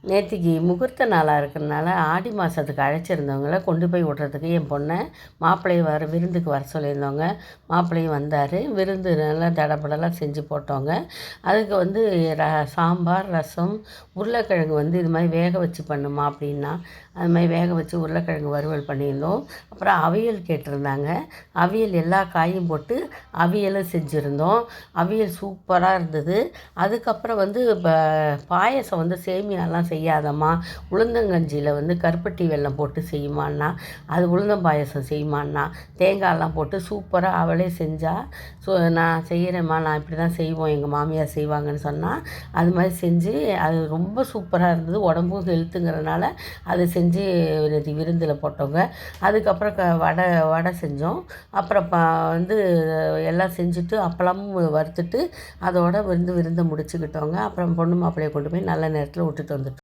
நேத்திக்கு முகூர்த்த நாளாக இருக்கிறதுனால ஆடி மாதத்துக்கு அழைச்சிருந்தவங்கள கொண்டு போய் விட்றதுக்கு என் பொண்ணை மாப்பிள்ளையை விருந்துக்கு வர சொல்லியிருந்தவங்க. மாப்பிள்ளையும் வந்தார். விருந்து நல்லா தடபடலாம் செஞ்சு போட்டோங்க. அதுக்கு வந்து சாம்பார், ரசம், உருளைக்கிழங்கு இது மாதிரி வேக வச்சு பண்ணுமா அப்படின்னா, அது மாதிரி வேக வச்சு உருளைக்கிழங்கு வறுவல் பண்ணியிருந்தோம். அப்புறம் அவியல் கேட்டிருந்தாங்க. அவியல் எல்லா காயும் போட்டு அவியலும் செஞ்சுருந்தோம். அவியல் சூப்பராக இருந்தது. அதுக்கப்புறம் பாயசம் சேமியாலாம் செய்யாதம்மா, உளுந்தங்கஞ்சியில் கருப்பட்டி வெல்லம் போட்டு செய்யுமான்னா, அது உளுந்தம் பாயசம் செய்யுமான்னா, தேங்காயெல்லாம் போட்டு சூப்பராக அவளே செஞ்சால். நான் செய்கிறேம்மா, நான் இப்படி தான் செய்வோம், எங்கள் மாமியார் செய்வாங்கன்னு சொன்னால், அது மாதிரி செஞ்சு அது ரொம்ப சூப்பராக இருந்தது. உடம்பும் ஹெல்த்துங்கிறதுனால அது செஞ்சு விருந்தில் போட்டோங்க. அதுக்கப்புறம் வடை செஞ்சோம். அப்புறம் எல்லாம் செஞ்சுட்டு அப்பளமும் வறுத்துட்டு அதோட விருந்தை முடிச்சுக்கிட்டோங்க. அப்புறம் பொண்ணு மாப்பிள்ளையை கொண்டு போய் நல்ல நேரத்தில் விட்டுட்டு வந்துட்டோம்.